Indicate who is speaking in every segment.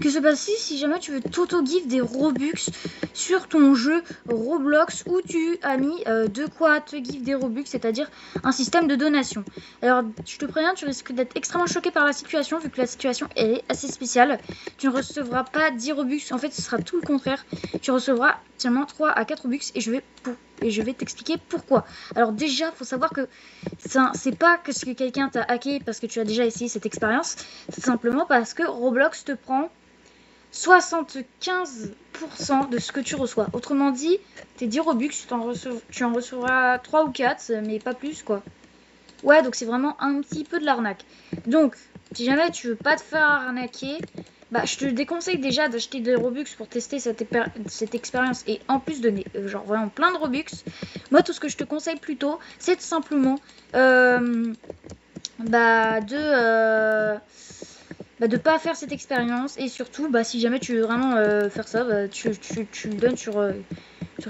Speaker 1: Que se passe-t-il si jamais tu veux t'auto-give des Robux sur ton jeu Roblox où tu as mis de quoi te give des Robux, c'est-à-dire un système de donation. Alors, je te préviens, tu risques d'être extrêmement choqué par la situation, vu que la situation elle est assez spéciale. Tu ne recevras pas 10 Robux, en fait, ce sera tout le contraire. Tu recevras seulement 3 à 4 Robux et je vais t'expliquer pourquoi. Alors déjà, faut savoir que c'est pas que ce que quelqu'un t'a hacké parce que tu as déjà essayé cette expérience, c'est simplement parce que Roblox te prend 75% de ce que tu reçois. Autrement dit, tes 10 Robux, tu en recevras 3 ou 4, mais pas plus quoi. Ouais, donc c'est vraiment un petit peu de l'arnaque. Donc, si jamais tu veux pas te faire arnaquer, bah je te déconseille déjà d'acheter des Robux pour tester cette expérience et en plus donner genre vraiment plein de Robux. Moi, tout ce que je te conseille plutôt, c'est tout simplement de pas faire cette expérience et surtout si jamais tu veux vraiment faire ça, tu le donnes sur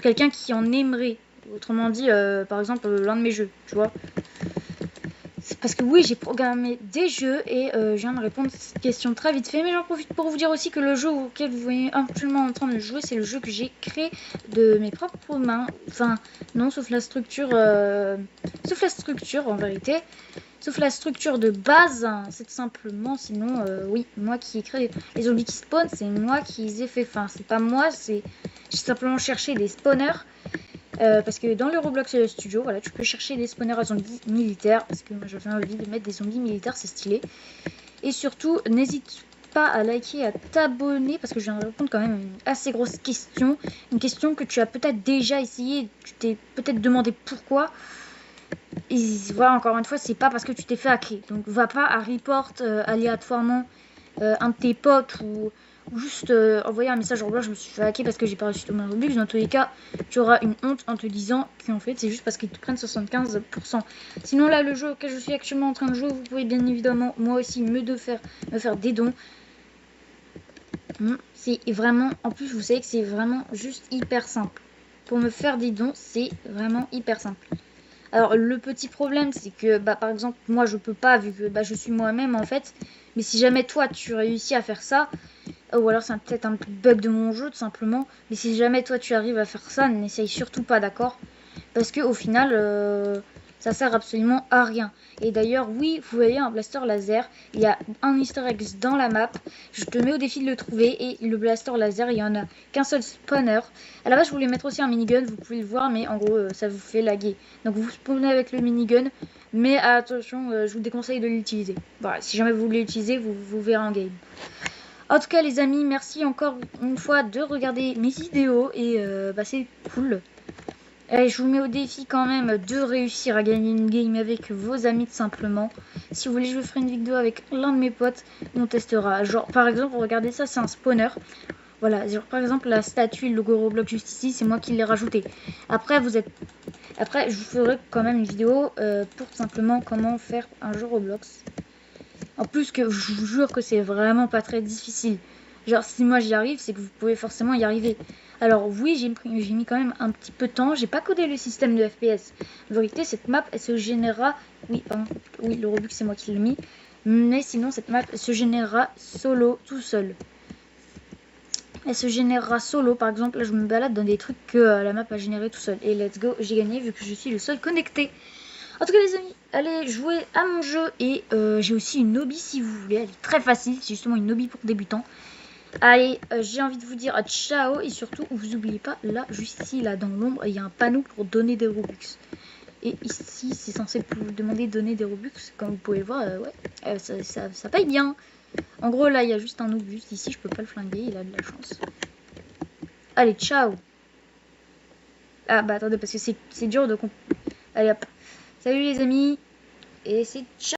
Speaker 1: quelqu'un qui en aimerait. Autrement dit, par exemple, l'un de mes jeux, tu vois. Parce que oui, j'ai programmé des jeux et je viens de répondre à cette question très vite fait, mais j'en profite pour vous dire aussi que le jeu auquel vous voyez actuellement en train de jouer, c'est le jeu que j'ai créé de mes propres mains. Enfin, non, sauf la structure en vérité. Sauf la structure de base, hein, c'est simplement, sinon, oui, moi qui ai créé les zombies qui spawnent, c'est moi qui les ai fait. Enfin, c'est pas moi, j'ai simplement cherché des spawners. Parce que dans le Roblox Studio, voilà, tu peux chercher des spawners à zombies militaires. Parce que moi j'avais envie de mettre des zombies militaires, c'est stylé. Et surtout, n'hésite pas à liker, à t'abonner. Parce que je viens de répondre quand même à une assez grosse question. Une question que tu as peut-être déjà essayé. Tu t'es peut-être demandé pourquoi. Et voilà, encore une fois, c'est pas parce que tu t'es fait hacker. Donc va pas à report aléatoirement un de tes potes ou juste envoyer un message en blanc, je me suis fait hacker parce que j'ai pas reçu ton Robux. Dans tous les cas, tu auras une honte en te disant qu'en fait c'est juste parce qu'ils te prennent 75%. Sinon là, le jeu auquel je suis actuellement en train de jouer, vous pouvez bien évidemment moi aussi me faire des dons. C'est vraiment, en plus vous savez que c'est vraiment juste hyper simple. Pour me faire des dons, c'est vraiment hyper simple. Alors le petit problème c'est que par exemple moi je peux pas vu que je suis moi-même en fait. Mais si jamais toi tu réussis à faire ça, ou alors c'est peut-être un bug de mon jeu tout simplement. Mais si jamais toi tu arrives à faire ça, n'essaye surtout pas, d'accord? Parce que au final ça sert absolument à rien. Et d'ailleurs oui, vous voyez un blaster laser, il y a un easter egg dans la map. Je te mets au défi de le trouver. Et le blaster laser, il y en a qu'un seul spawner. À la base je voulais mettre aussi un minigun, vous pouvez le voir, mais en gros ça vous fait laguer. Donc vous spawnez avec le minigun, mais attention, je vous déconseille de l'utiliser. Voilà, si jamais vous voulez l'utiliser, vous verrez en game. En tout cas les amis, merci encore une fois de regarder mes vidéos et c'est cool. Et je vous mets au défi quand même de réussir à gagner une game avec vos amis tout simplement. Si vous voulez, je ferai une vidéo avec l'un de mes potes, on testera. Genre par exemple, regardez ça, c'est un spawner. Voilà, genre par exemple la statue, le logo Roblox juste ici, c'est moi qui l'ai rajouté. Après je vous ferai quand même une vidéo pour tout simplement comment faire un jeu Roblox. En plus que je vous jure que c'est vraiment pas très difficile. Genre si moi j'y arrive, c'est que vous pouvez forcément y arriver. Alors oui, j'ai mis quand même un petit peu de temps. J'ai pas codé le système de FPS. En vérité, cette map, elle se générera... Oui, le Robux, c'est moi qui l'ai mis. Mais sinon, cette map se générera solo, tout seul. Elle se générera solo. Par exemple, là, je me balade dans des trucs que la map a généré tout seul. Et let's go, j'ai gagné vu que je suis le seul connecté. En tout cas les amis, allez jouer à mon jeu et j'ai aussi une hobby si vous voulez, elle est très facile, c'est justement une hobby pour débutants. Allez, j'ai envie de vous dire ciao et surtout vous n'oubliez pas, là, juste ici, là dans l'ombre, il y a un panneau pour donner des Robux. Et ici, c'est censé vous demander de donner des Robux, comme vous pouvez le voir, ouais, ça paye bien. En gros là, il y a juste un noob juste ici, je peux pas le flinguer, il a de la chance. Allez, ciao. Ah attendez, parce que c'est dur de comprendre. Allez hop. Salut les amis, et c'est ciao.